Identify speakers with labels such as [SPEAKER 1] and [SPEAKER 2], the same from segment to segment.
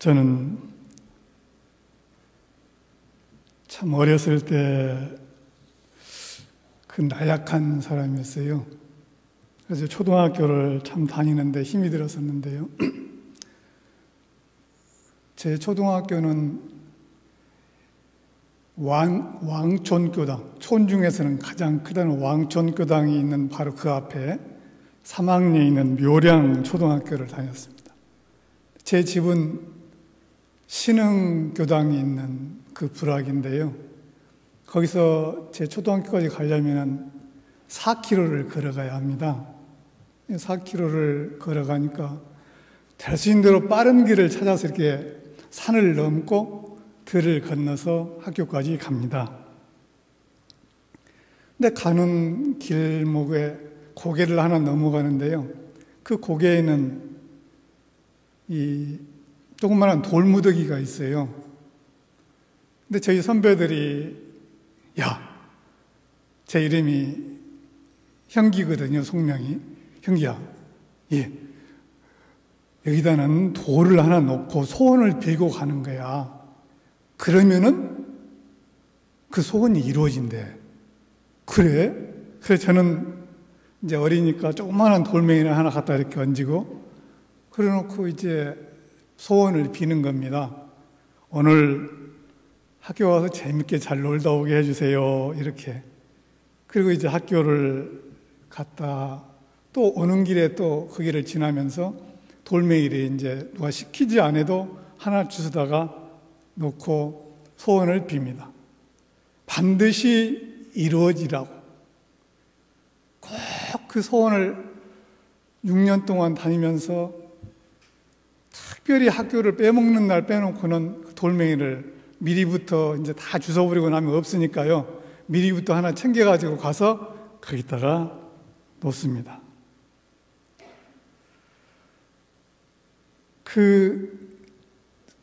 [SPEAKER 1] 저는 참 어렸을 때 그 나약한 사람이었어요. 그래서 초등학교를 참 다니는데 힘이 들었었는데요. 제 초등학교는 왕촌교당, 촌 중에서는 가장 크다는 왕촌교당이 있는 바로 그 앞에 3학년에 있는 묘량 초등학교를 다녔습니다. 제 집은 신흥교당이 있는 그 부락인데요. 거기서 제 초등학교까지 가려면 4km를 걸어가야 합니다. 4km를 걸어가니까 될 수 있는 대로 빠른 길을 찾아서 이렇게 산을 넘고 들을 건너서 학교까지 갑니다. 근데 가는 길목에 고개를 하나 넘어가는데요. 그 고개에는 이 조그마한 돌무더기가 있어요. 근데 저희 선배들이 제 이름이 형기거든요, 속명이. 형기야, 여기다는 돌을 하나 놓고 소원을 빌고 가는 거야. 그러면은 그 소원이 이루어진대. 그래? 그래서 저는 이제 어리니까 조그마한 돌멩이를 하나 갖다 이렇게 얹고, 그래 놓고 이제 소원을 비는 겁니다. 오늘 학교 와서 재밌게 잘 놀다 오게 해주세요. 이렇게. 그리고 이제 학교를 갔다 또 오는 길에 또 그 길을 지나면서 돌멩이를 이제 누가 시키지 않아도 하나 주워다가 놓고 소원을 빕니다. 반드시 이루어지라고. 꼭 그 소원을 6년 동안 다니면서 특별히 학교를 빼먹는 날 빼놓고는 그 돌멩이를 미리부터 이제 다 주워버리고 나면 없으니까요. 미리부터 하나 챙겨가지고 가서 거기다가 놓습니다. 그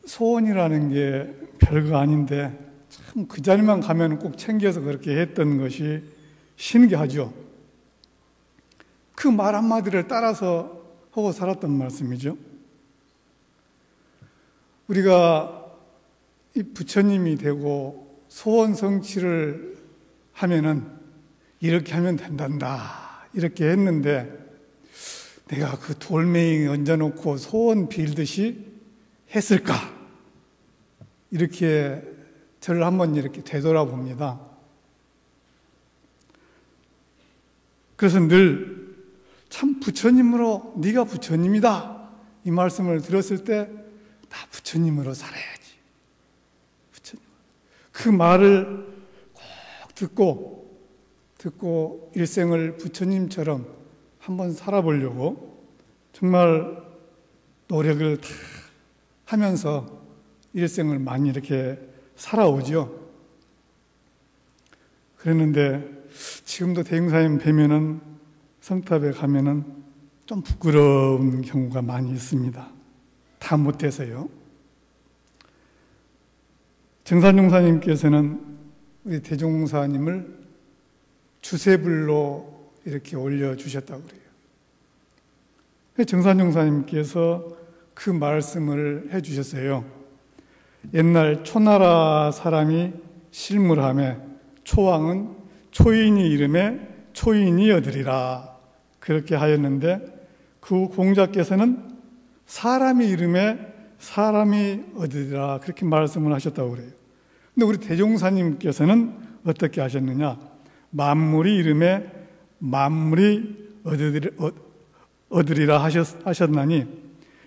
[SPEAKER 1] 소원이라는 게 별거 아닌데 참 그 자리만 가면 꼭 챙겨서 그렇게 했던 것이 신기하죠. 그 말 한마디를 따라서 하고 살았던 말씀이죠. 우리가 이 부처님이 되고 소원 성취를 하면은 이렇게 하면 된단다 이렇게 했는데 내가 그 돌멩이 얹어놓고 소원 빌듯이 했을까? 이렇게 저를 한번 이렇게 되돌아봅니다. 그래서 늘 참 부처님으로 네가 부처님이다 이 말씀을 들었을 때 나 부처님으로 살아야지. 부처님. 그 말을 꼭 듣고 일생을 부처님처럼 한번 살아보려고 정말 노력을 다 하면서 일생을 많이 이렇게 살아오죠. 그랬는데 지금도 대흥사님 뵈면은 성탑에 가면은 좀 부끄러운 경우가 많이 있습니다. 다 못해서요. 정산용사님께서는 우리 대종사님을 주세불로 이렇게 올려주셨다고 그래요. 정산용사님께서 그 말씀을 해주셨어요. 옛날 초나라 사람이 실물함에 초왕은 초인이 이름에 초인이 얻으리라 그렇게 하였는데 그 공자께서는 사람이 이름에 사람이 얻으리라 그렇게 말씀을 하셨다고 그래요. 근데 우리 대종사님께서는 어떻게 하셨느냐? 만물이 이름에 만물이 얻으리라 하셨나니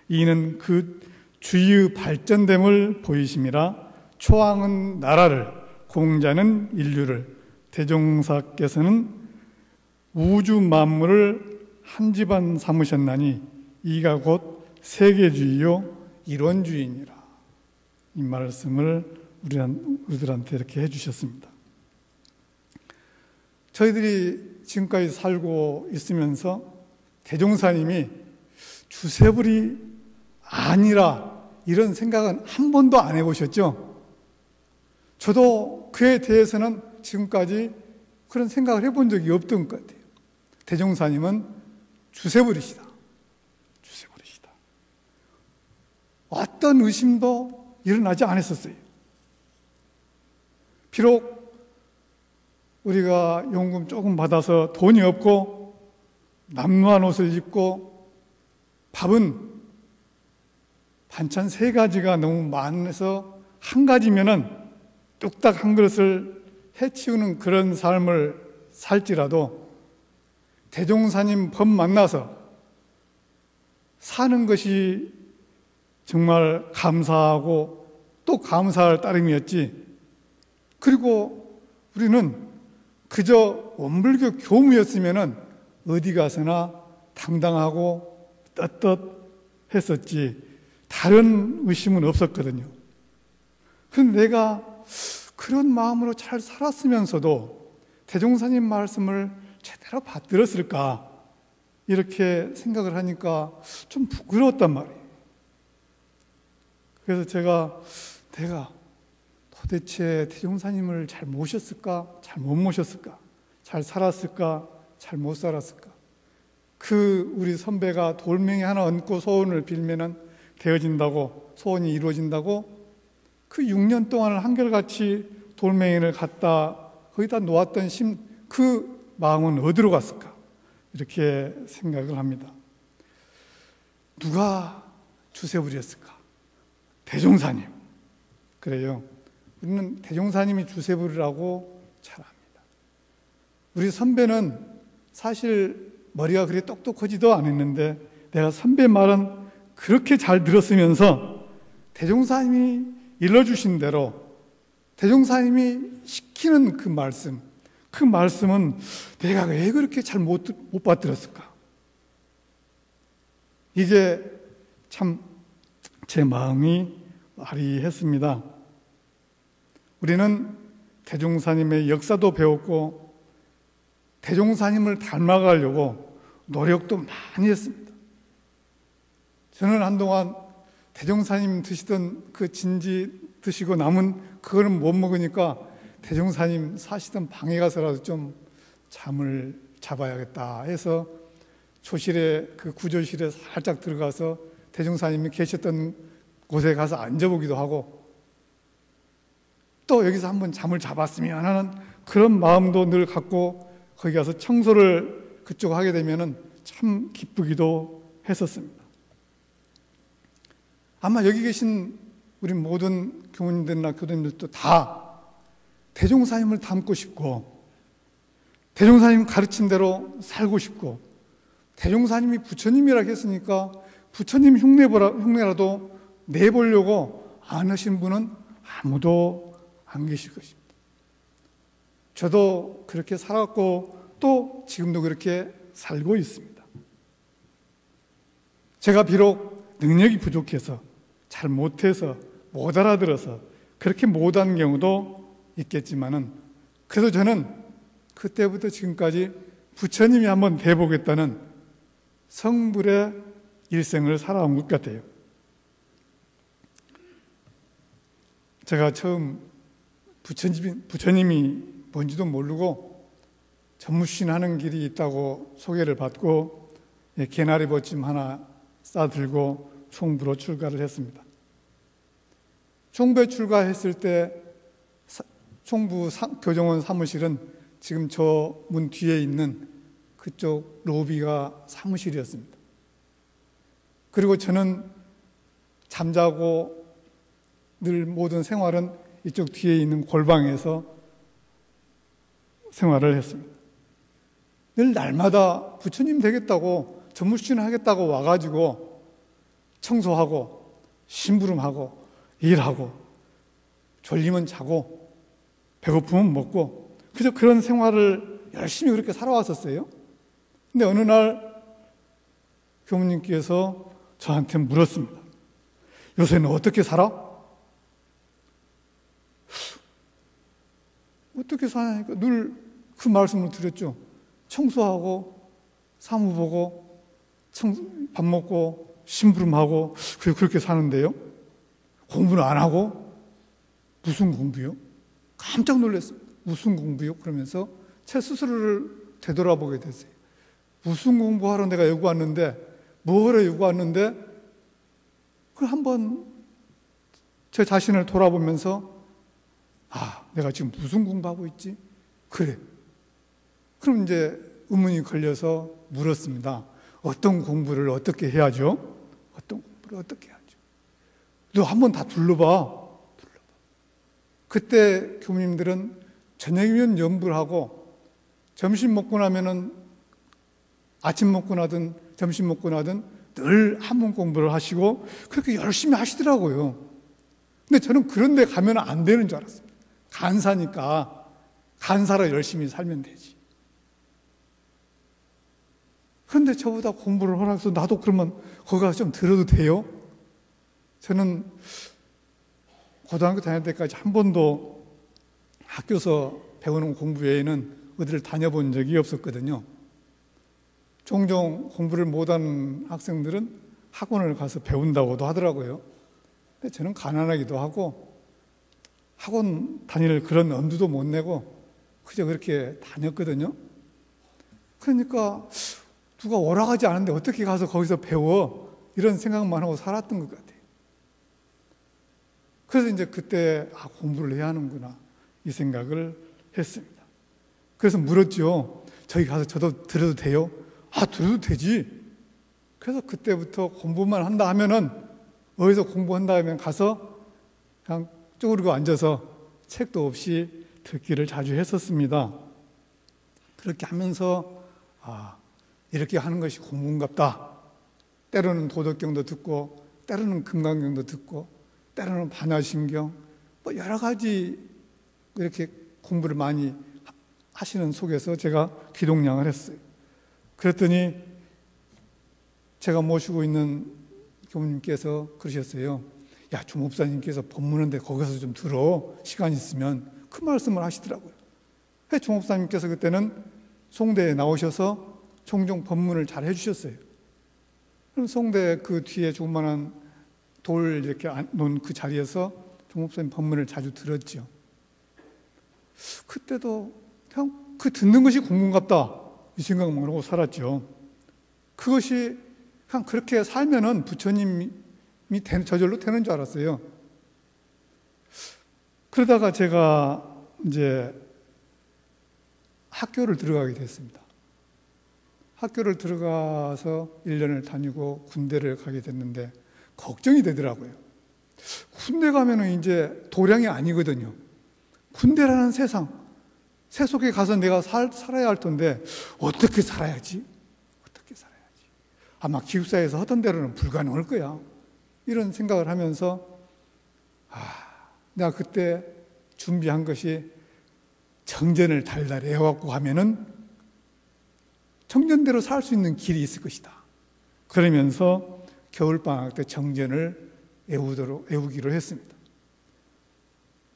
[SPEAKER 1] 이는 그 주의 발전됨을 보이심이라. 초왕은 나라를, 공자는 인류를, 대종사께서는 우주 만물을 한 집안 삼으셨나니 이가 곧 세계주의요 이론주의니라. 이 말씀을 우리들한테 이렇게 해주셨습니다. 저희들이 지금까지 살고 있으면서 대종사님이 주세불이 아니라 이런 생각은 한 번도 안 해보셨죠? 저도 그에 대해서는 지금까지 그런 생각을 해본 적이 없던 것 같아요. 대종사님은 주세불이시다. 주세불이시다. 어떤 의심도 일어나지 않았었어요. 비록 우리가 용금 조금 받아서 돈이 없고 남루한 옷을 입고 밥은 반찬 3가지가 너무 많아서 한 가지면은 뚝딱 한 그릇을 해치우는 그런 삶을 살지라도 대종사님 법 만나서 사는 것이 정말 감사하고 또 감사할 따름이었지. 그리고 우리는 그저 원불교 교무였으면 어디 가서나 당당하고 떳떳했었지 다른 의심은 없었거든요. 그런데 내가 그런 마음으로 잘 살았으면서도 대종사님 말씀을 제대로 받들었을까 이렇게 생각을 하니까 좀 부끄러웠단 말이에요. 그래서 내가 도대체 대종사님을 잘 모셨을까? 잘 못 모셨을까? 잘 살았을까? 잘 못 살았을까? 우리 선배가 돌멩이 하나 얹고 소원을 빌면은 되어진다고, 소원이 이루어진다고 그 6년 동안을 한결같이 돌멩이를 갖다 거기다 놓았던 그 마음은 어디로 갔을까? 이렇게 생각을 합니다. 누가 주세부리였을까? 대종사님. 그래요. 우리는 대종사님이 주세부리라고 잘 압니다. 우리 선배는 사실 머리가 그렇게 똑똑하지도 않았는데 내가 선배 말은 그렇게 잘 들었으면서 대종사님이 일러주신 대로 대종사님이 시키는 그 말씀은 내가 왜 그렇게 잘 못 받들었을까? 이게 참 제 마음이 아리했습니다. 우리는 대종사님의 역사도 배웠고 대종사님을 닮아가려고 노력도 많이 했습니다. 저는 한동안 대종사님 드시던 그 진지 드시고 남은 그거는 못 먹으니까 대종사님 사시던 방에 가서라도 좀 잠을 잡아야겠다 해서 조실에 그 구조실에 살짝 들어가서 대종사님이 계셨던 곳에 가서 앉아보기도 하고 또 여기서 한번 잠을 잡았으면 하는 그런 마음도 늘 갖고 거기 가서 청소를 그쪽 하게 되면은 참 기쁘기도 했었습니다. 아마 여기 계신 우리 모든 교우님들이나 교도님들도 다 대종사님을 닮고 싶고 대종사님 가르친 대로 살고 싶고 대종사님이 부처님이라 했으니까 부처님 흉내라도 내보려고 안 하신 분은 아무도 안 계실 것입니다. 저도 그렇게 살았고 또 지금도 그렇게 살고 있습니다. 제가 비록 능력이 부족해서 잘 못해서 못 알아들어서 그렇게 못한 경우도 있겠지만은 그래도 저는 그때부터 지금까지 부처님이 한번 돼보겠다는 성불의 일생을 살아온 것 같아요. 제가 처음 부처님이 뭔지도 모르고 전무신하는 길이 있다고 소개를 받고 개나리 보침 하나 싸들고 총부로 출가를 했습니다. 총부에 출가했을 때 총부 교정원 사무실은 지금 저 문 뒤에 있는 그쪽 로비가 사무실이었습니다. 그리고 저는 잠자고 늘 모든 생활은 이쪽 뒤에 있는 골방에서 생활을 했습니다. 늘 날마다 부처님 되겠다고 전무신을 하겠다고 와가지고 청소하고 심부름하고 일하고 졸리면 자고 배고프면 먹고 그저 그런 생활을 열심히 그렇게 살아왔었어요. 근데 어느 날 교무님께서 저한테 물었습니다. 요새는 어떻게 살아? 어떻게 사냐니까 늘 그 말씀을 드렸죠. 청소하고 사무 보고 밥 먹고 심부름하고 그렇게 사는데요. 공부는 안 하고 무슨 공부요? 깜짝 놀랐어요. 무슨 공부요? 그러면서 제 스스로를 되돌아보게 됐어요. 무슨 공부하러 내가 여기 왔는데 뭐하러 여기 왔는데 그걸 한번 제 자신을 돌아보면서 내가 지금 무슨 공부하고 있지? 그래. 그럼 이제 의문이 걸려서 물었습니다. 어떤 공부를 어떻게 해야죠? 어떤 공부를 어떻게 해야죠? 너 한번 다 둘러봐. 그때 교무님들은 저녁이면 연불 하고 점심 먹고 나면은 아침 먹고 나든 점심 먹고 나든 늘 한문 공부를 하시고 그렇게 열심히 하시더라고요. 근데 저는 그런 데 가면 안 되는 줄 알았어요. 간사니까 간사로 열심히 살면 되지. 그런데 저보다 공부를 허락해서 나도 그러면 거기 가서 좀 들어도 돼요? 저는 고등학교 다닐 때까지 한 번도 학교에서 배우는 공부 외에는 어디를 다녀본 적이 없었거든요. 종종 공부를 못하는 학생들은 학원을 가서 배운다고도 하더라고요. 근데 저는 가난하기도 하고 학원 다닐 그런 엄두도 못 내고 그저 그렇게 다녔거든요. 그러니까 누가 오락하지 않은데 어떻게 가서 거기서 배워? 이런 생각만 하고 살았던 것 같아요. 그래서 이제 그때 공부를 해야 하는구나 이 생각을 했습니다. 그래서 물었죠. 저기 가서 저도 들어도 돼요? 들어도 되지. 그래서 그때부터 공부만 한다 하면은 어디서 공부한다 하면 가서 그냥 쪼그리고 앉아서 책도 없이 듣기를 자주 했었습니다. 그렇게 하면서 이렇게 하는 것이 공부인갑다. 때로는 도덕경도 듣고 때로는 금강경도 듣고 때로는 반야심경 여러 가지 이렇게 공부를 많이 하시는 속에서 제가 기동량을 했어요. 그랬더니 제가 모시고 있는 교무님께서 그러셨어요. 야, 조목사님께서 법문하는데 거기서 좀 들어. 시간 있으면. 그 말씀을 하시더라고요. 조목사님께서 그때는 송대에 나오셔서 종종 법문을 잘 해주셨어요. 그럼 송대 그 뒤에 조그만한 돌 이렇게 놓은 그 자리에서 조목사님 법문을 자주 들었죠. 그때도 그냥 그 듣는 것이 공부인갑다. 이 생각만 하고 살았죠. 그것이 그냥 그렇게 살면은 부처님이 저절로 되는 줄 알았어요. 그러다가 제가 이제 학교를 들어가게 됐습니다. 학교를 들어가서 1년을 다니고 군대를 가게 됐는데 걱정이 되더라고요. 군대 가면은 이제 도량이 아니거든요. 군대라는 세속에 가서 내가 살아야 할 텐데 어떻게 살아야지? 어떻게 살아야지? 아마 기숙사에서 하던 대로는 불가능할 거야. 이런 생각을 하면서 내가 그때 준비한 것이 정전을 달달 해갖고 하면은 정전대로 살 수 있는 길이 있을 것이다. 그러면서 겨울방학 때 정전을 애우기로 했습니다.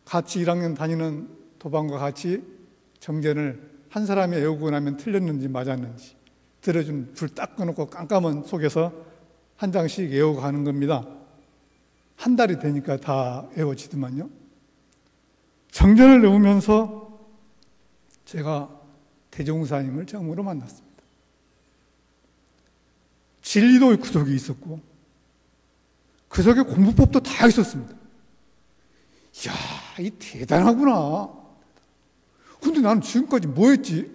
[SPEAKER 1] 같이 1학년 다니는 도반과 같이 정전을 한 사람이 애우고 나면 틀렸는지 맞았는지 들어준 불 딱 꺼놓고 깜깜한 속에서 한 장씩 애우고 가는 겁니다. 한 달이 되니까 다 애워지더만요. 정전을 외우면서 제가 대종사님을 처음으로 만났습니다. 진리도 그 속에 있었고 그 속에 공부법도 다 있었습니다. 이야, 이 대단하구나. 근데 나는 지금까지 뭐 했지?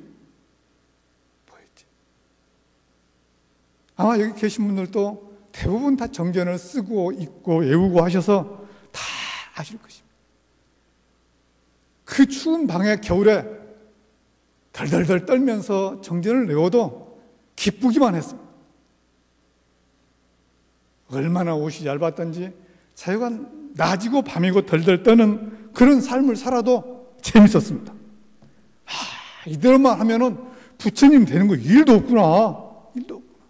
[SPEAKER 1] 아마 여기 계신 분들도 대부분 다 정전을 쓰고 읽고 외우고 하셔서 다 아실 것입니다. 그 추운 방에 겨울에 덜덜덜 떨면서 정전을 외워도 기쁘기만 했습니다. 얼마나 옷이 얇았던지 자유간 낮이고 밤이고 덜덜 떠는 그런 삶을 살아도 재밌었습니다. 이대로만 하면은 부처님 되는 거 일도 없구나. 일도 없구나.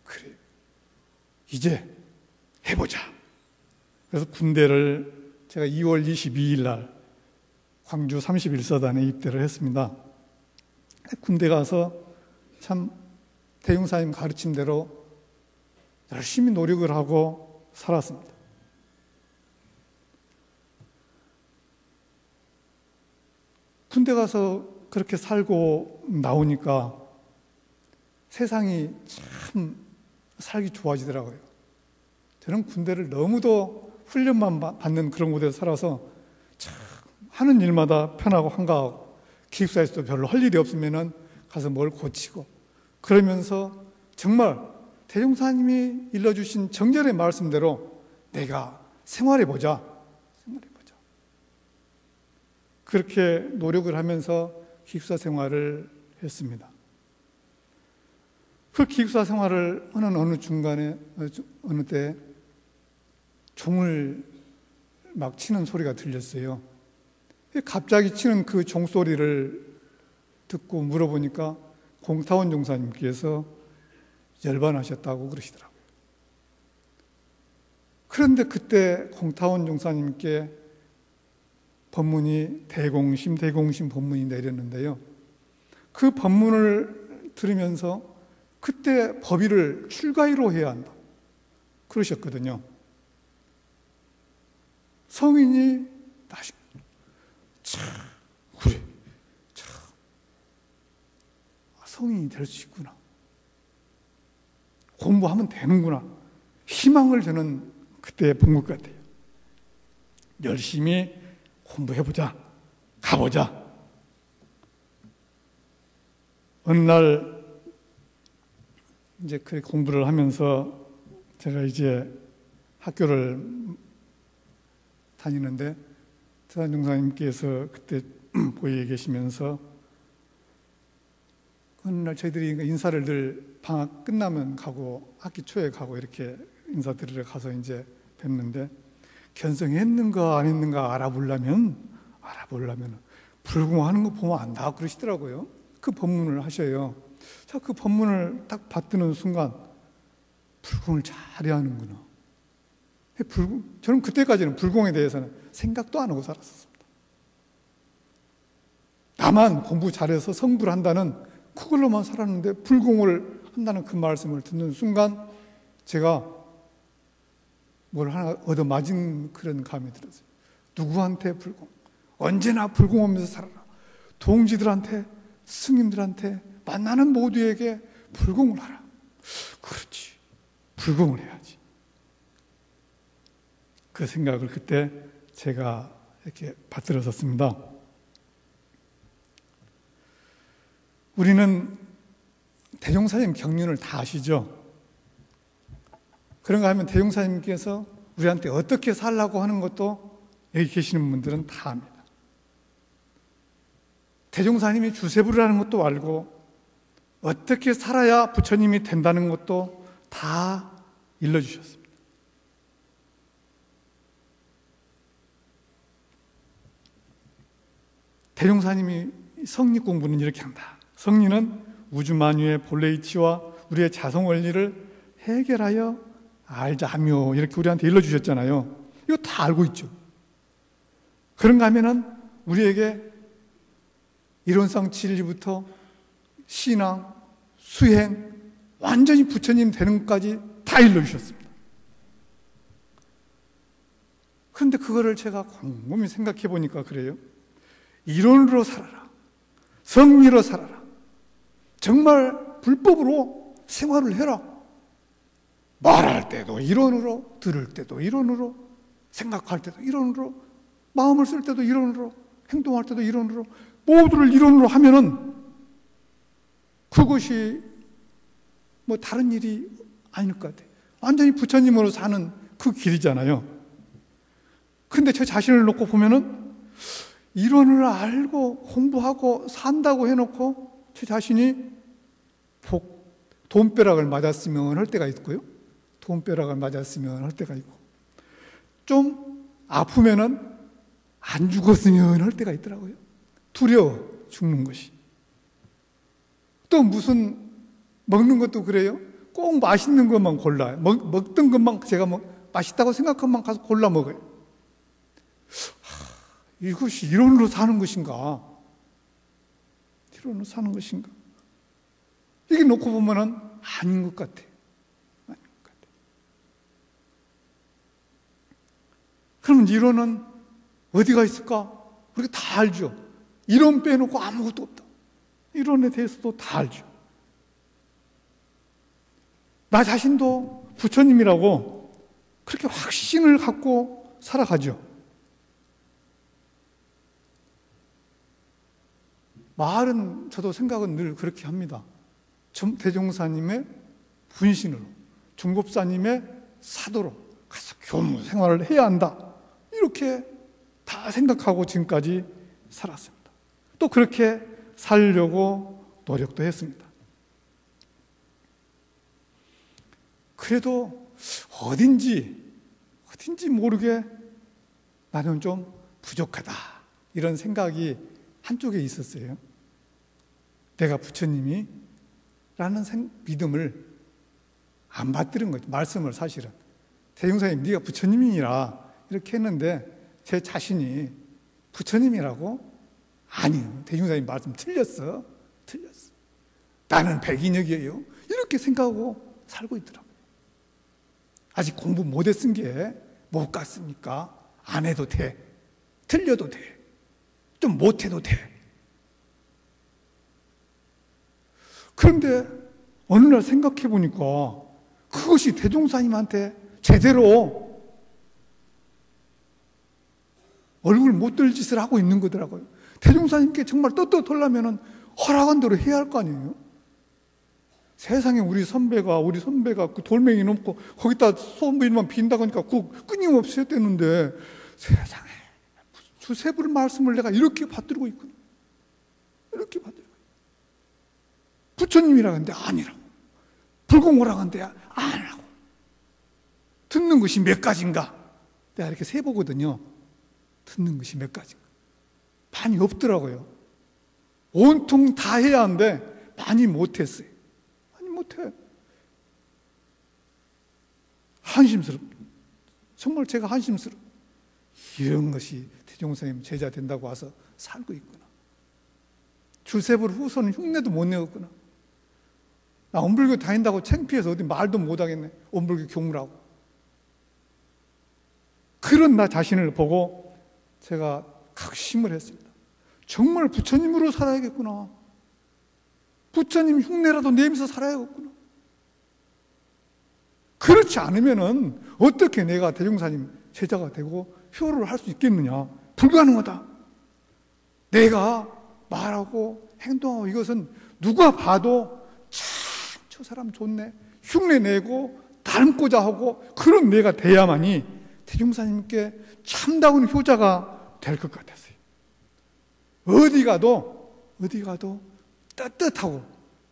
[SPEAKER 1] 그래. 이제 해보자. 그래서 군대를 제가 2월 22일 날 광주 31사단에 입대를 했습니다. 군대 가서 참 대용사님 가르침대로 열심히 노력을 하고 살았습니다. 군대 가서 그렇게 살고 나오니까 세상이 참 살기 좋아지더라고요. 저는 군대를 너무도 훈련만 받는 그런 곳에서 살아서 참 하는 일마다 편하고 한가하고, 기숙사에서도 별로 할 일이 없으면 가서 뭘 고치고, 그러면서 정말 대종사님이 일러주신 정절의 말씀대로 내가 생활해보자. 그렇게 노력을 하면서 기숙사 생활을 했습니다. 그 기숙사 생활을 하는 어느 중간에, 어느 때 종을 막 치는 소리가 들렸어요. 갑자기 치는 그 종소리를 듣고 물어보니까 공타원 종사님께서 열반하셨다고 그러시더라고요. 그런데 그때 공타원 종사님께 법문이 대공심 법문이 내렸는데요. 그 법문을 들으면서 그때 법의를 출가위로 해야 한다 그러셨거든요. 성인이 다시 그래, 성인이 될 수 있구나, 공부하면 되는구나, 희망을 저는 그때 본 것 같아요. 열심히 공부해보자, 가보자. 어느 날 이제 그 공부를 하면서 제가 이제 학교를 다니는데 태산 종사님께서 그때 보위에 계시면서 어느 날 저희들이 인사를 늘 방학 끝나면 가고 학기 초에 가고 이렇게 인사드리러 가서 이제 뵙는데, 견성했는가 안 했는가 알아보려면 불공하는 거 보면 안다 그러시더라고요. 그 법문을 하셔요. 자, 그 법문을 딱 받드는 순간 불공을 잘해야 하는구나. 저는 그때까지는 불공에 대해서는 생각도 안 하고 살았었습니다. 나만 공부 잘해서 성불을 한다는 그걸로만 살았는데, 불공을 한다는 그 말씀을 듣는 순간 제가 뭘 하나 얻어맞은 그런 감이 들었어요. 누구한테 불공? 언제나 불공하면서 살아라. 동지들한테, 스님들한테, 만나는 모두에게 불공을 하라. 그렇지, 불공을 해야지. 그 생각을 그때 제가 이렇게 받들었었습니다. 우리는 대종사님 경륜을 다 아시죠? 그런가 하면 대종사님께서 우리한테 어떻게 살라고 하는 것도 여기 계시는 분들은 다 압니다. 대종사님이 주세부라는 것도 알고, 어떻게 살아야 부처님이 된다는 것도 다 일러주셨습니다. 대종사님이 성리 공부는 이렇게 한다. 성리는 우주만유의 본래 이치와 우리의 자성 원리를 해결하여 알자며, 이렇게 우리한테 일러주셨잖아요. 이거 다 알고 있죠. 그런가 하면은 우리에게 이론상 진리부터 신앙, 수행, 완전히 부처님 되는 것까지 다 일러주셨습니다. 그런데 그거를 제가 곰곰이 생각해 보니까 그래요. 이론으로 살아라, 성리로 살아라, 정말 불법으로 생활을 해라. 말할 때도 이론으로, 들을 때도 이론으로, 생각할 때도 이론으로, 마음을 쓸 때도 이론으로, 행동할 때도 이론으로, 모두를 이론으로 하면은 그것이 뭐 다른 일이 아닐 것 같아요. 완전히 부처님으로 사는 그 길이잖아요. 근데 저 자신을 놓고 보면은 이론을 알고 공부하고 산다고 해놓고 저 자신이 돈벼락을 맞았으면 할 때가 있고요, 돈벼락을 맞았으면 할 때가 있고, 좀 아프면은 안 죽었으면 할 때가 있더라고요. 두려워 죽는 것이. 또 무슨 먹는 것도 그래요. 꼭 맛있는 것만 골라요. 먹던 것만 제가 맛있다고 생각한 것만 가서 골라 먹어요. 이것이 이론으로 사는 것인가? 이론으로 사는 것인가? 이게 놓고 보면은 아닌 것 같아요. 아닌 것 같아요. 그러면 이론은 어디가 있을까? 우리가 다 알죠. 이론 빼놓고 아무것도 없다. 이론에 대해서도 다 알죠. 나 자신도 부처님이라고 그렇게 확신을 갖고 살아가죠. 말은 저도 생각은 늘 그렇게 합니다. 대종사님의 분신으로, 중급사님의 사도로 가서 교무 생활을 해야 한다. 이렇게 다 생각하고 지금까지 살았습니다. 또 그렇게 살려고 노력도 했습니다. 그래도 어딘지 모르게 나는 좀 부족하다. 이런 생각이 한쪽에 있었어요. 내가 부처님이 라는 믿음을 안 받들은 거죠. 말씀을 사실은. 대종사님, 네가 부처님이라 이렇게 했는데 제 자신이 부처님이라고? 아니요. 대종사님 말씀 틀렸어. 나는 백인역이에요. 이렇게 생각하고 살고 있더라고요. 아직 공부 못했은 게 못 갔으니까 안 해도 돼. 틀려도 돼. 좀 못해도 돼. 그런데 어느 날 생각해 보니까 그것이 대종사님한테 제대로 얼굴 못 들 짓을 하고 있는 거더라고요. 대종사님께 정말 떳떳하려면 허락한 대로 해야 할 거 아니에요. 세상에 우리 선배가 그 돌멩이 넘고 거기다 소문만 빈다고 하니까 그거 끊임없이 했댔는데 세상에 주세불 말씀을 내가 이렇게 받들고 있구나. 이렇게 받들고. 부처님이라 하는데 아니라고. 불공오라 하는데 아니라고. 듣는 것이 몇 가지인가? 내가 이렇게 세보거든요. 듣는 것이 몇 가지인가? 많이 없더라고요. 온통 다 해야 하는데 많이 못했어요. 많이 못해. 한심스럽다. 정말 제가 한심스러워. 이런 것이 대종사님 제자 된다고 와서 살고 있구나. 주세불 후손은 흉내도 못 내었구나. 나 엄불교 다닌다고 창피해서 어디 말도 못하겠네. 엄불교 교무라고. 그런 나 자신을 보고 제가 각심을 했습니다. 정말 부처님으로 살아야겠구나. 부처님 흉내라도 내면서 살아야겠구나. 그렇지 않으면은 어떻게 내가 대종사님 제자가 되고 효를 할 수 있겠느냐. 불가능하다. 내가 말하고 행동하고 이것은 누가 봐도 참 저 사람 좋네. 흉내내고 닮고자 하고 그런 내가 돼야만이 대종사님께 참다운 효자가 될 것 같았어요. 어디 가도 떳떳하고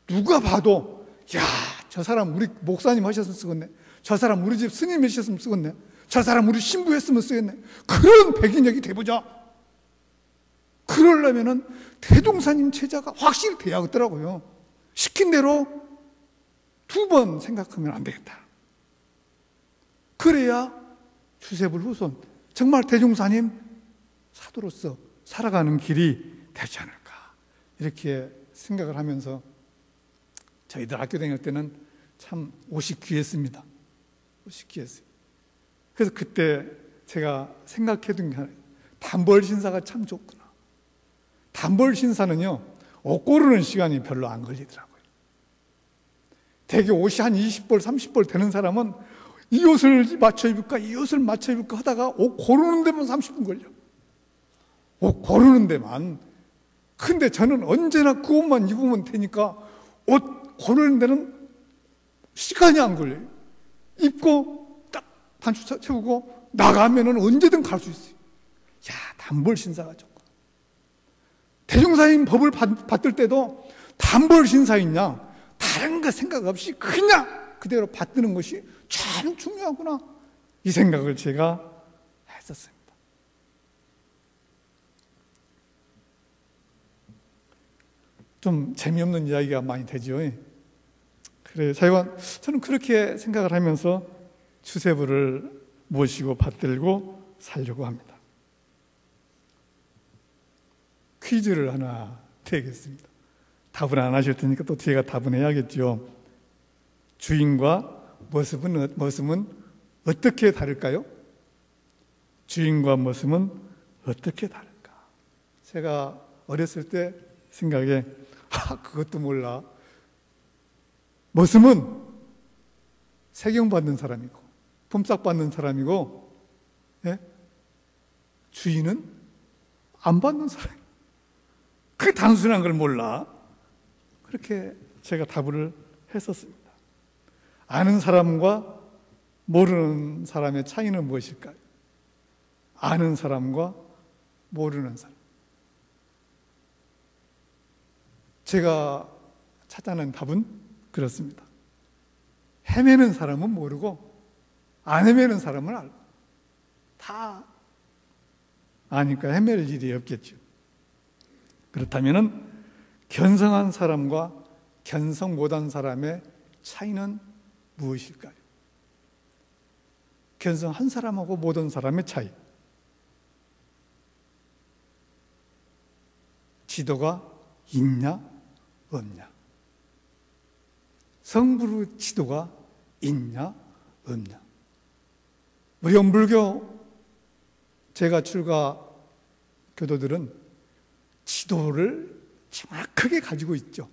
[SPEAKER 1] 누가 봐도 야, 저 사람 우리 목사님 하셨으면 쓰겠네. 저 사람 우리 집 스님 하셨으면 쓰겠네. 저 사람 우리 신부 했으면 쓰겠네. 그런 백인역이 돼보자. 그러려면은 대종사님 제자가 확실히 돼야겠더라고요. 시킨 대로 2번 생각하면 안 되겠다. 그래야 주세불 후손, 정말 대종사님 사도로서 살아가는 길이 되지 않을까. 이렇게 생각을 하면서 저희들 학교 다닐 때는 참 옷이 귀했습니다. 옷이 귀했어요. 그래서 그때 제가 생각해둔 게 하나, 단벌 신사가 참 좋구나. 단벌 신사는요, 옷 고르는 시간이 별로 안 걸리더라고요. 대개 옷이 한 20벌, 30벌 되는 사람은 이 옷을 맞춰 입을까, 이 옷을 맞춰 입을까 하다가 옷 고르는 데만 30분 걸려. 옷 고르는 데만. 근데 저는 언제나 그 옷만 입으면 되니까 옷 고르는 데는 시간이 안 걸려요. 입고 딱 반추 채우고 나가면은 언제든 갈 수 있어요. 야, 단벌 신사가 좋고. 대종사님 법을 받들 때도 단벌 신사있냐, 다른 거 생각 없이 그냥 그대로 받드는 것이 참 중요하구나. 이 생각을 제가 했었습니다. 좀 재미없는 이야기가 많이 되죠. 그래, 저는 그렇게 생각을 하면서 주세불을 모시고 받들고 살려고 합니다. 퀴즈를 하나 드리겠습니다. 답을 안 하실 테니까 또 제가 답은 해야겠죠. 주인과 모습은 어떻게 다를까요? 주인과 모습은 어떻게 다를까? 제가 어렸을 때 생각에 그것도 몰라. 모습은 세경받는 사람이고 품삯받는 사람이고, 예? 주인은 안 받는 사람이에요. 그게 단순한 걸 몰라. 그렇게 제가 답을 했었습니다. 아는 사람과 모르는 사람의 차이는 무엇일까요? 아는 사람과 모르는 사람. 제가 찾아낸 답은 그렇습니다. 헤매는 사람은 모르고 안 헤매는 사람은 알고, 다 아니까 헤맬 일이 없겠죠. 그렇다면 견성한 사람과 견성 못한 사람의 차이는 무엇일까요? 견성한 사람하고 못한 사람의 차이. 지도가 있냐 없냐. 성불의 지도가 있냐 없냐. 우리 원불교 제가 출가 교도들은 지도를 정확하게 가지고 있죠.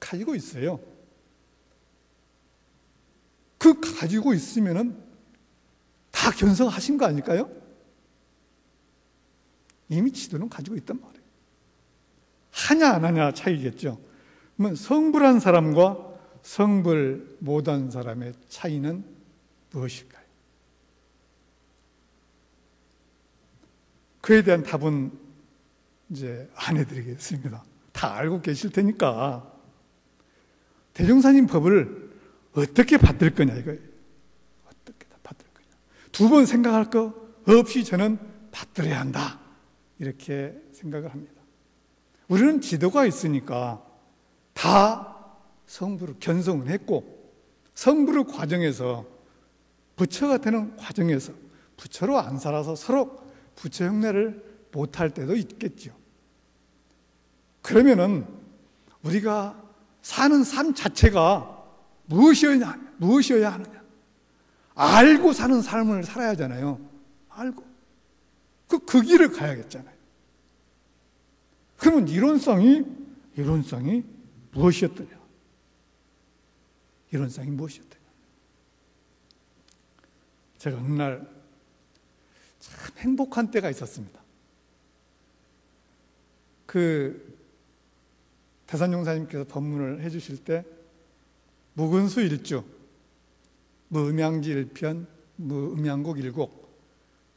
[SPEAKER 1] 가지고 있어요. 그 가지고 있으면은 다 견성하신 거 아닐까요? 이미 지도는 가지고 있단 말이에요. 하냐 안 하냐 차이겠죠. 그러면 성불한 사람과 성불 못한 사람의 차이는 무엇일까요? 그에 대한 답은 이제 안 해드리겠습니다. 다 알고 계실 테니까. 대종사님 법을 어떻게 받들 거냐 이거예요. 어떻게 다 받들 거냐. 두 번 생각할 거 없이 저는 받들어야 한다, 이렇게 생각을 합니다. 우리는 지도가 있으니까 다 성부를 견성을 했고, 성부의 과정에서 부처가 되는 과정에서 부처로 안 살아서 서로 부처 흉내를 못할 때도 있겠죠. 그러면은 우리가 사는 삶 자체가 무엇이어야 하느냐. 알고 사는 삶을 살아야 하잖아요. 알고. 그 길을 가야겠잖아요. 그러면 이론성이 무엇이었더냐? 이론성이 무엇이었더냐? 제가 어느 날 참 행복한 때가 있었습니다. 대산용사님께서 법문을 해주실 때 무근수 일주, 무음양지 일편, 무음양곡 일곡,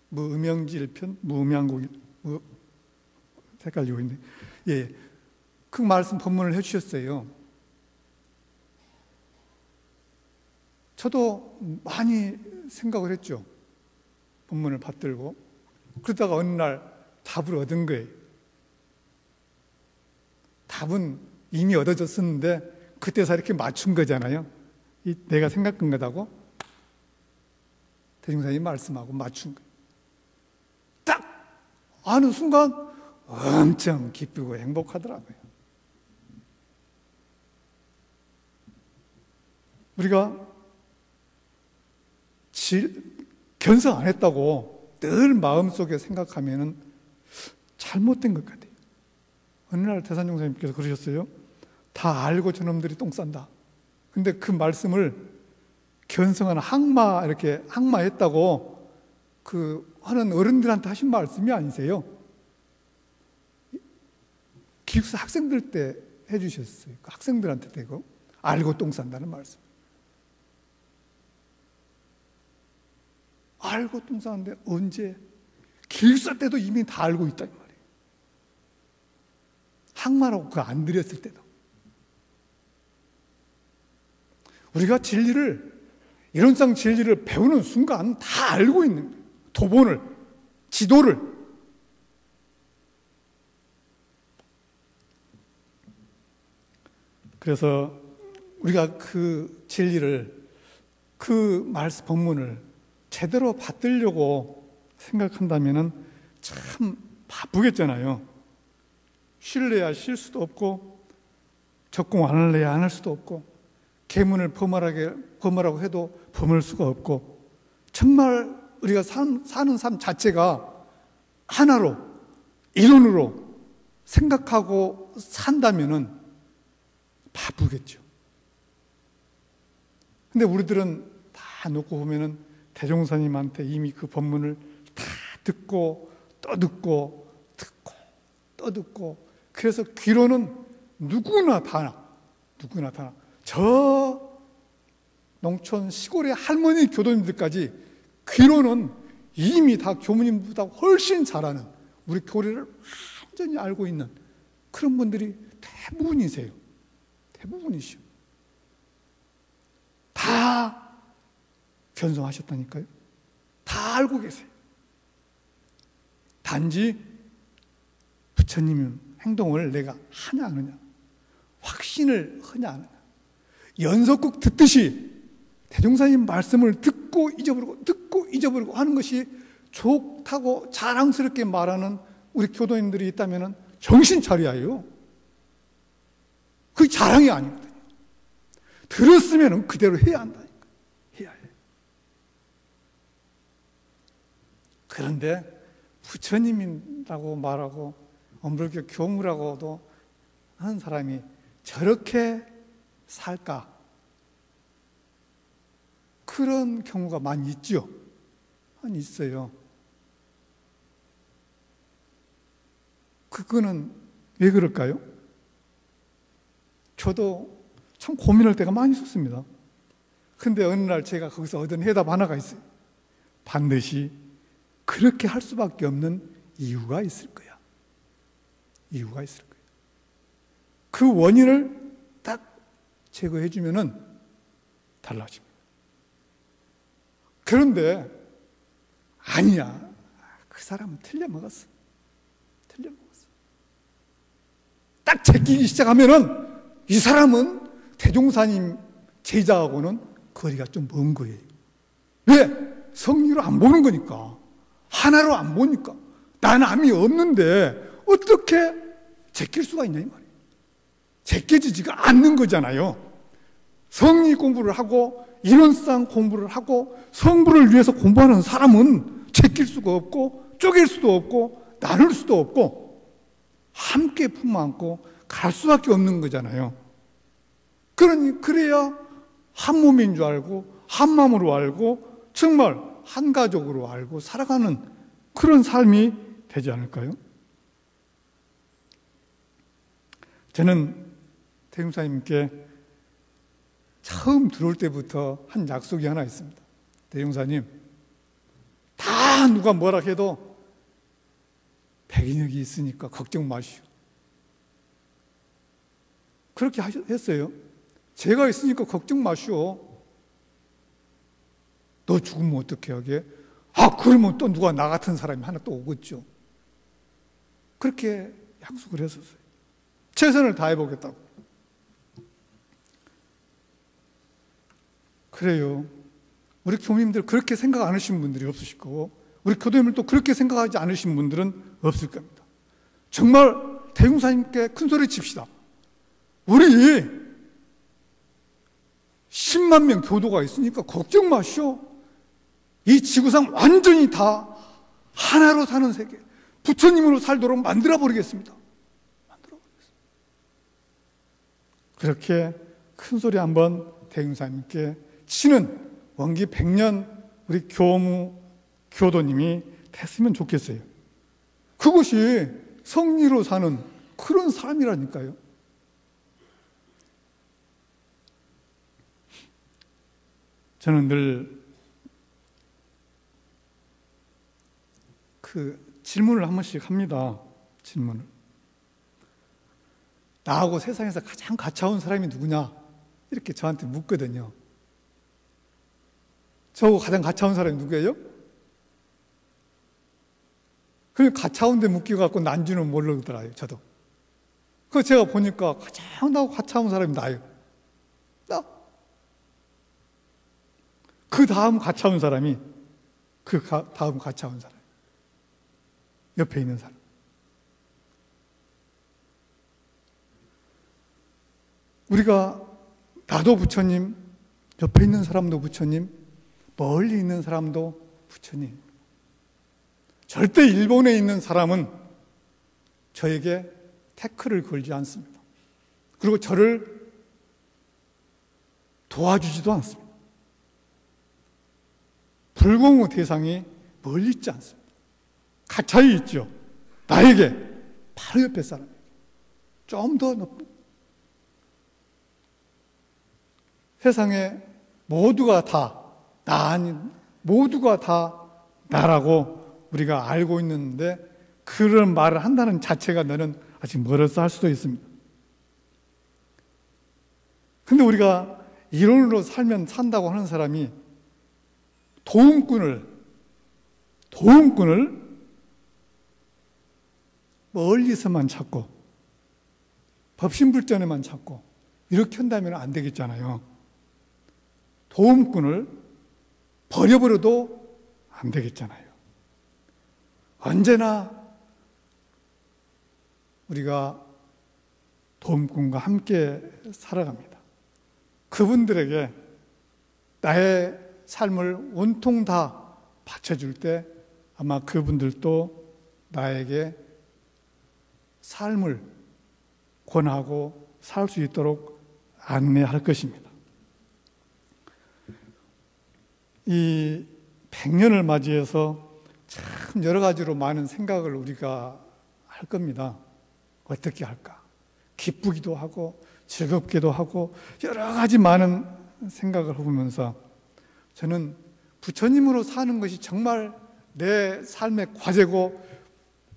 [SPEAKER 1] 무음양지 일편, 무음양곡 헷갈리고 있네. 예, 그 말씀 법문을 해주셨어요. 저도 많이 생각을 했죠. 법문을 받들고. 그러다가 어느 날 답을 얻은 거예요. 답은 이미 얻어졌었는데 그때서 이렇게 맞춘 거잖아요. 내가 생각한 거다고 대중사님이 말씀하고 맞춘 거예요. 딱 아는 순간 엄청 기쁘고 행복하더라고요. 우리가 견성 안 했다고 늘 마음속에 생각하면 잘못된 것 같아요. 어느 날 대산용사님께서 그러셨어요. 다 알고 저놈들이 똥 싼다. 근데 그 말씀을 견성하는 이렇게 항마했다고 하는 어른들한테 하신 말씀이 아니세요. 기숙사 학생들 때 해주셨어요. 그 학생들한테 대고 알고 똥 싼다는 말씀. 알고 똥 싸는데 언제? 기숙사 때도 이미 다 알고 있단 말이에요. 항마라고 그거 안 드렸을 때도. 우리가 이론상 진리를 배우는 순간 다 알고 있는 거예요. 도본을, 지도를. 그래서 우리가 그 진리를, 그 말씀 법문을 제대로 받들려고 생각한다면 참 바쁘겠잖아요. 쉴래야 쉴 수도 없고, 적공 안 할래야 안 할 수도 없고, 계문을 범하라고 해도 범할 수가 없고, 정말 우리가 사는 삶 자체가 하나로, 이론으로 생각하고 산다면은 바쁘겠죠. 근데 우리들은 다 놓고 보면은 대종사님한테 이미 그 법문을 다 듣고 또 듣고 듣고 또 듣고, 그래서 귀로는 누구나 다 저 농촌 시골의 할머니 교도님들까지 귀로는 이미 다 교무님보다 훨씬 잘하는, 우리 교리를 완전히 알고 있는 그런 분들이 대부분이세요. 대부분이시오. 다 견성하셨다니까요. 다 알고 계세요. 단지 부처님 행동을 내가 하냐 안 하냐, 확신을 하냐 안 하냐, 연속극 듣듯이 대종사님 말씀을 듣고 잊어버리고 하는 것이 좋다고 자랑스럽게 말하는 우리 교도님들이 있다면 정신 차려야 해요. 그게 자랑이 아니거든요. 들었으면 그대로 해야 한다니까. 해야 해. 그런데 부처님이라고 말하고 엄불교 교무라고도 하는 사람이 저렇게 살까? 그런 경우가 많이 있죠. 많이 있어요. 그거는 왜 그럴까요? 저도 참 고민할 때가 많이 있었습니다. 근데 어느 날 제가 거기서 얻은 해답 하나가 있어요. 반드시 그렇게 할 수밖에 없는 이유가 있을 거야. 이유가 있을 거야. 그 원인을 딱 제거해 주면은 달라집니다. 그런데 아니야. 그 사람은 틀려먹었어. 딱 제끼기 시작하면은 이 사람은 대종사님 제자하고는 거리가 좀 먼 거예요. 왜? 성리로 안 보는 거니까. 하나로 안 보니까. 남이 없는데 어떻게 제낄 수가 있냐 이 말이에요. 제껴지지가 않는 거잖아요. 성리 공부를 하고 이론상 공부를 하고 성부를 위해서 공부하는 사람은 제낄 수가 없고 쪼갤 수도 없고 나눌 수도 없고 함께 품어안고 갈 수밖에 없는 거잖아요. 그래야 한 몸인 줄 알고 한 마음으로 알고 정말 한 가족으로 알고 살아가는 그런 삶이 되지 않을까요? 저는 대종사님께 처음 들어올 때부터 한 약속이 하나 있습니다. 대종사님, 다 누가 뭐라 해도 백인역이 있으니까 걱정 마시오. 그렇게 했어요. 제가 있으니까 걱정 마시오. 너 죽으면 어떻게 하게? 그러면 또 누가 나 같은 사람이 하나 또 오겠죠. 그렇게 약속을 했었어요. 최선을 다해보겠다고. 그래요. 우리 교민들 그렇게 생각 안 하시는 분들이 없으실 거고, 우리 교도님들도 그렇게 생각하지 않으신 분들은 없을 겁니다. 정말 대종사님께 큰 소리 칩시다. 우리 10만 명 교도가 있으니까 걱정 마시오. 이 지구상 완전히 다 하나로 사는 세계, 부처님으로 살도록 만들어버리겠습니다. 그렇게 큰 소리 한번 대종사님께 치는 원기 100년 우리 교도님이 됐으면 좋겠어요. 그것이 성리로 사는 그런 삶이라니까요. 저는 늘 그 질문을 한 번씩 합니다. 질문을. 나하고 세상에서 가장 가까운 사람이 누구냐? 이렇게 저한테 묻거든요. 저하고 가장 가까운 사람이 누구예요? 그 가까운 데 묻기 갖고 난지는 모르더라고요, 저도. 그거 제가 보니까 가장 나하고 가까운 사람이 나예요. 나. 그 다음 가까운 사람이, 다음 가까운 사람. 옆에 있는 사람. 우리가, 나도 부처님, 옆에 있는 사람도 부처님, 멀리 있는 사람도 부처님. 절대 일본에 있는 사람은 저에게 태클을 걸지 않습니다. 그리고 저를 도와주지도 않습니다. 불공의 대상이 멀리 있지 않습니다. 가차에 있죠. 나에게, 바로 옆에 사람에게. 좀 더 높은. 세상에 모두가 다 나 아닌, 모두가 다 나라고 우리가 알고 있는데 그런 말을 한다는 자체가 너는 아직 멀어서 할 수도 있습니다. 근데 우리가 이론으로 살면 산다고 하는 사람이 도움꾼을 멀리서만 찾고 법신불전에만 찾고 이렇게 한다면 안 되겠잖아요. 도움꾼을 버려버려도 안 되겠잖아요. 언제나 우리가 도움꾼과 함께 살아갑니다. 그분들에게 나의 삶을 온통 다 바쳐줄 때 아마 그분들도 나에게 삶을 권하고 살 수 있도록 안내할 것입니다. 이 100년을 맞이해서 참 여러 가지로 많은 생각을 우리가 할 겁니다. 어떻게 할까? 기쁘기도 하고 즐겁기도 하고 여러 가지 많은 생각을 해보면서 저는 부처님으로 사는 것이 정말 내 삶의 과제고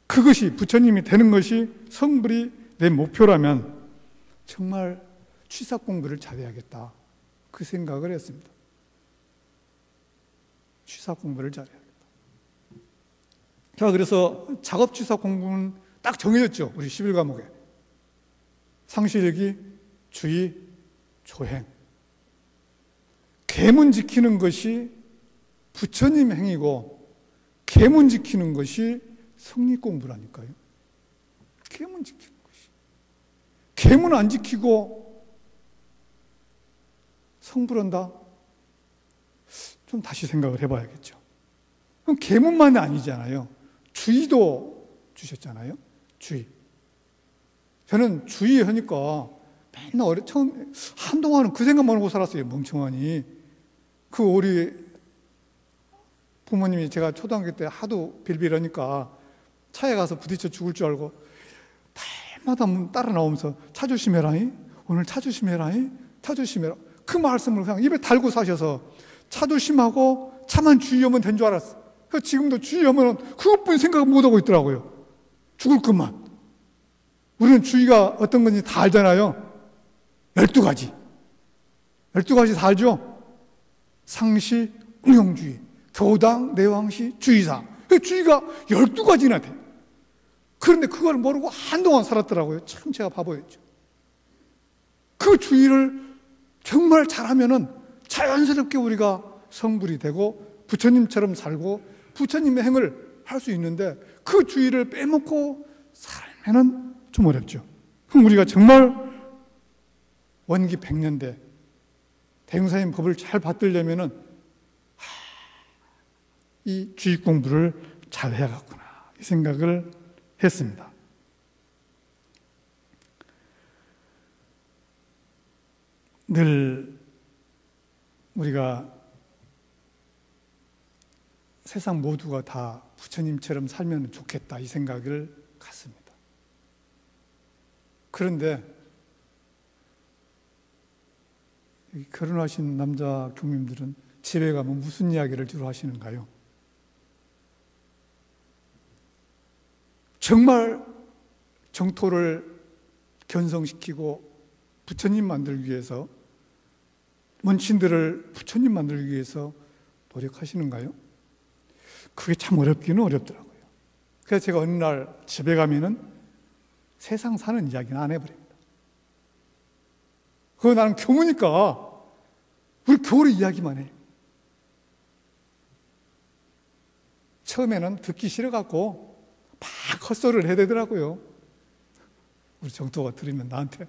[SPEAKER 1] 그것이 부처님이 되는 것이 성불이 내 목표라면 정말 취사 공부를 잘해야겠다. 그 생각을 했습니다. 취사 공부를 잘해야겠다. 자, 그래서 작업 취사 공부는 딱 정해졌죠. 우리 11과목에. 상실일기, 주의, 조행. 계문 지키는 것이 부처님 행위고 계문 지키는 것이 성리 공부라니까요. 계문 지키는 것이. 계문 안 지키고 성불한다? 좀 다시 생각을 해봐야겠죠. 그럼 계문만이 아니잖아요. 주의도 주셨잖아요. 주의. 저는 주의 하니까 맨날 처음 한동안은 그 생각만 하고 살았어요. 멍청하니. 그 우리 부모님이 제가 초등학교 때 하도 빌빌하니까 차에 가서 부딪혀 죽을 줄 알고 달마다 따라 나오면서 차 조심해라이, 오늘 차 조심해라이, 차 조심해라. 그 말씀을 그냥 입에 달고 사셔서 차 조심하고 차만 주의하면 된 줄 알았어. 그래서 지금도 주의하면 그것뿐이 생각 못하고 있더라고요. 죽을 것만. 우리는 주의가 어떤 건지 다 알잖아요. 12가지. 12가지 다 알죠? 상시, 응용주의, 교당, 내왕시, 주의사. 주의가 12가지나 돼요. 그런데 그걸 모르고 한동안 살았더라고요. 참 제가 바보였죠. 그 주의를 정말 잘하면은 자연스럽게 우리가 성불이 되고 부처님처럼 살고 부처님의 행을 할 수 있는데 그 주의를 빼먹고 살면은 좀 어렵죠. 그럼 우리가 정말 원기 100년대 대흥사님 법을 잘 받들려면은 이 주의 공부를 잘 해야겠구나 이 생각을 했습니다. 늘 우리가 세상 모두가 다 부처님처럼 살면 좋겠다 이 생각을 갖습니다. 그런데 결혼하신 남자 교민들은 집에 가면 무슨 이야기를 주로 하시는가요? 정말 정토를 견성시키고 부처님 만들기 위해서 원친들을 부처님 만들기 위해서 노력하시는가요? 그게 참 어렵기는 어렵더라고요. 그래서 제가 어느 날 집에 가면은 세상 사는 이야기는 안 해버립니다. 그거 나는 교무니까 우리 교리 이야기만 해. 처음에는 듣기 싫어갖고 막 헛소리를 해야 되더라고요. 우리 정토가 들으면 나한테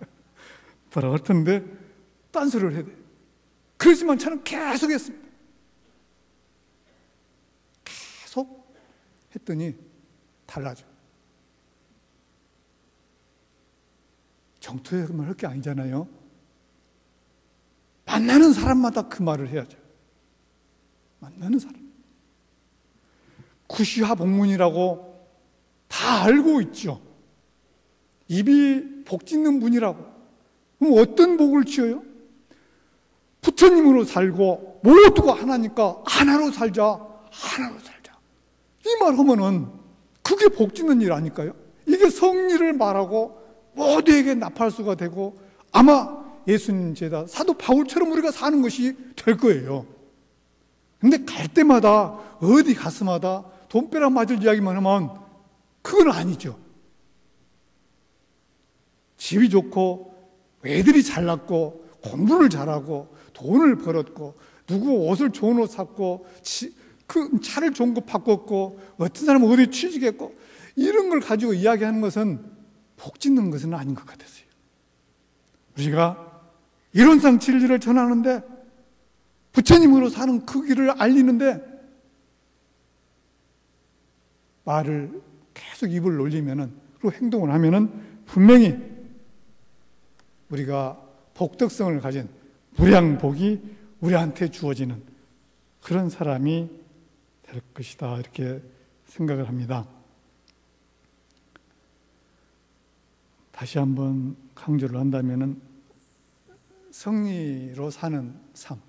[SPEAKER 1] 뭐라 할 텐데 딴소리를 해야 돼. 그렇지만 저는 계속 했습니다. 계속 했더니 달라져. 정토에만 할 게 아니잖아요. 만나는 사람마다 그 말을 해야죠. 만나는 사람. 구시화 복문이라고 다 알고 있죠. 입이 복 짓는 분이라고. 그럼 어떤 복을 지어요? 부처님으로 살고 모두가 하나니까 하나로 살자, 하나로 살자. 이 말 하면은 그게 복 짓는 일 아닐까요? 이게 성리를 말하고 모두에게 나팔수가 되고 아마 예수님 제자 사도 바울처럼 우리가 사는 것이 될 거예요. 근데 갈 때마다 어디 가서마다 돈벼락 맞을 이야기만 하면 그건 아니죠. 집이 좋고 애들이 잘났고 공부를 잘하고 돈을 벌었고 누구 옷을 좋은 옷 샀고 그 차를 좋은 거 바꿨고 어떤 사람은 어디 취직했고 이런 걸 가지고 이야기하는 것은 복 짓는 것은 아닌 것 같았어요. 우리가 이론상 진리를 전하는데 부처님으로 사는 그 길을 알리는데 말을 계속 입을 놀리면은 그리고 행동을 하면은 분명히 우리가 복덕성을 가진 무량복이 우리한테 주어지는 그런 사람이 될 것이다 이렇게 생각을 합니다. 다시 한번 강조를 한다면은 성리로 사는 삶,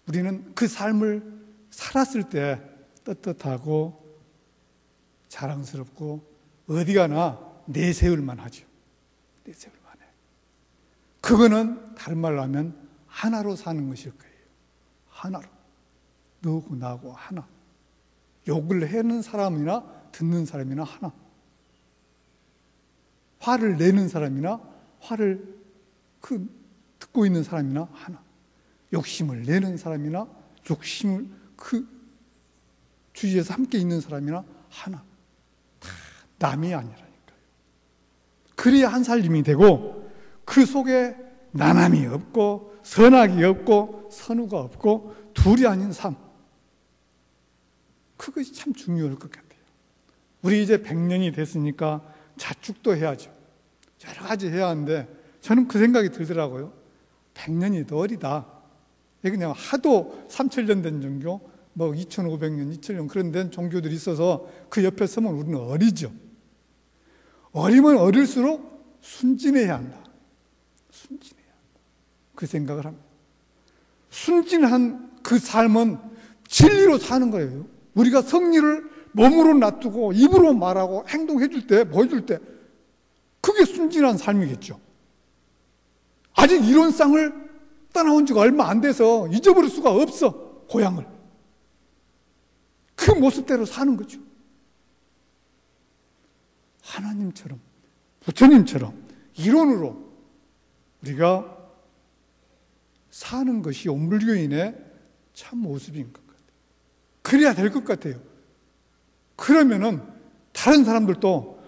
[SPEAKER 1] 우리는 그 삶을 살았을 때 떳떳하고 자랑스럽고 어디 가나 내세울만 하죠. 내세울만 해. 그거는 다른 말로 하면 하나로 사는 것일 거예요. 하나로. 너고 나고 하나. 욕을 하는 사람이나 듣는 사람이나 하나. 화를 내는 사람이나 화를 듣고 있는 사람이나 하나. 욕심을 내는 사람이나 욕심을 그 주위에서 함께 있는 사람이나 하나. 다 남이 아니라니까요. 그래야 한 살림이 되고 그 속에 나남이 없고 선악이 없고 선우가 없고 둘이 아닌 삶. 그것이 참 중요할 것 같아요. 우리 이제 100년이 됐으니까 자축도 해야죠. 여러 가지 해야 하는데 저는 그 생각이 들더라고요. 100년이 더 어리다. 그냥 하도 3000년 된 종교, 뭐 2500년, 2000년 그런 된 종교들이 있어서 그 옆에 서면 우리는 어리죠. 어리면 어릴수록 순진해야 한다. 순진해야 한다. 그 생각을 합니다. 순진한 그 삶은 진리로 사는 거예요. 우리가 성리를 몸으로 놔두고 입으로 말하고 행동해 줄 때, 보여줄 때 그게 순진한 삶이겠죠. 아직 이론상을 떠나온 지가 얼마 안 돼서 잊어버릴 수가 없어. 고향을. 그 모습대로 사는 거죠. 하나님처럼, 부처님처럼 이론으로 우리가 사는 것이 온불교인의 참 모습인 것 같아요. 그래야 될 것 같아요. 그러면은 다른 사람들도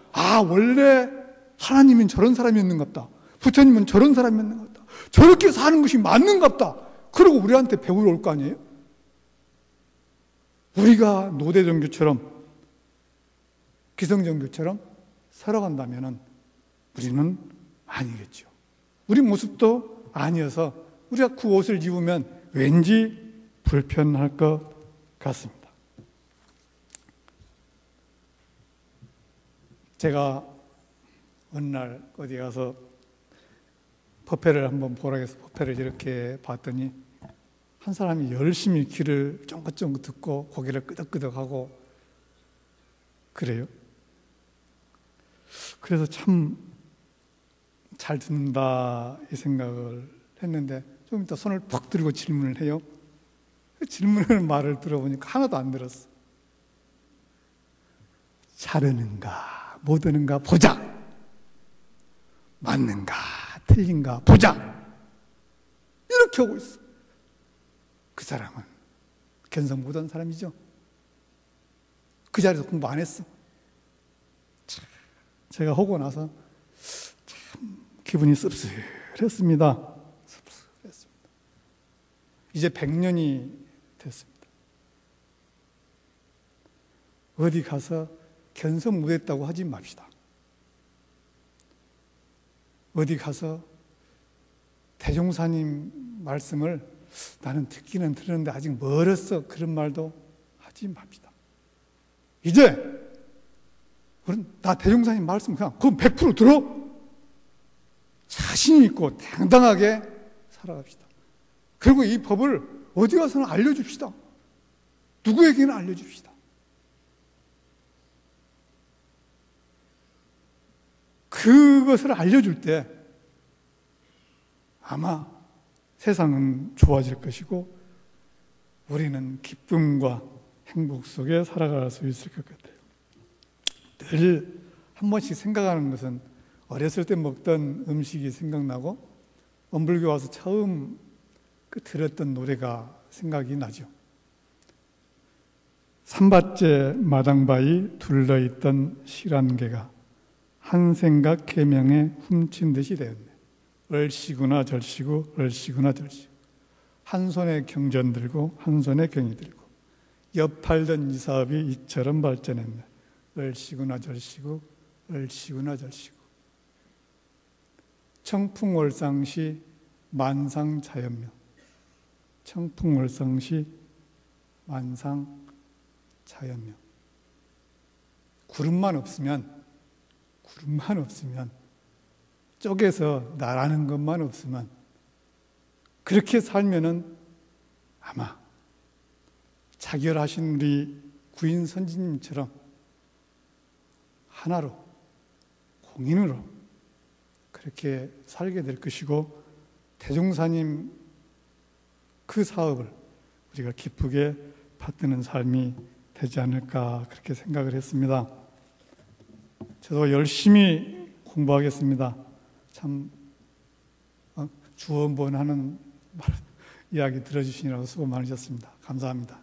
[SPEAKER 1] 원래 하나님은 저런 사람이었는갑다. 부처님은 저런 사람이었는갑다. 저렇게 사는 것이 맞는갑다. 그러고 우리한테 배우러 올 거 아니에요? 우리가 노대종교처럼 기성종교처럼 살아간다면은 우리는 아니겠죠. 우리 모습도 아니어서 우리가 그 옷을 입으면 왠지 불편할 것 같습니다. 제가 어느 날 어디 가서 법회를 한번 보라 해서 법회를 이렇게 봤더니 한 사람이 열심히 귀를 쫑긋쫑긋 듣고 고개를 끄덕끄덕하고 그래요. 그래서 참 잘 듣는다 이 생각을 했는데 좀 이따 손을 푹 들고 질문을 해요. 질문하는 말을 들어보니까 하나도 안 들었어. 잘하는가 못하는가 보자. 맞는가 틀린가 보자. 이렇게 하고 있어. 그 사람은 견성 못한 사람이죠. 그 자리에서 공부 안 했어. 제가 하고 나서 참 기분이 씁쓸했습니다. 씁쓸했습니다. 이제 100년이 됐습니다. 어디 가서 견성 못했다고 하지 맙시다. 어디 가서 대종사님 말씀을 나는 듣기는 들었는데 아직 멀었어 그런 말도 하지 맙시다. 이제 나 대종사님 말씀 그냥 그럼 100% 들어. 자신 있고 당당하게 살아갑시다. 그리고 이 법을 어디 가서는 알려줍시다. 누구에게는 알려줍시다. 그것을 알려줄 때 아마 세상은 좋아질 것이고 우리는 기쁨과 행복 속에 살아갈 수 있을 것 같아요. 늘 한 번씩 생각하는 것은 어렸을 때 먹던 음식이 생각나고 원불교 와서 처음 들었던 노래가 생각이 나죠. 산밭제 마당바위 둘러있던 실안개가 한 생각 계명에 훔친 듯이 되었네. 얼씨구나 절씨구 얼씨구나 절씨구. 한 손에 경전 들고 한 손에 경이 들고 옆 팔던 이 사업이 이처럼 발전했네. 얼씨구나 절씨구 얼씨구나 절씨구. 청풍월상시 만상자연명. 청풍월상시 만상자연명. 구름만 없으면 쪼개서 나라는 것만 없으면 그렇게 살면은 아마 자결하신 우리 구인 선지님처럼 하나로 공인으로 그렇게 살게 될 것이고 대종사님 그 사업을 우리가 기쁘게 받드는 삶이 되지 않을까 그렇게 생각을 했습니다. 저도 열심히 공부하겠습니다. 참 주원본하는 이야기 들어주시느라고 수고 많으셨습니다. 감사합니다.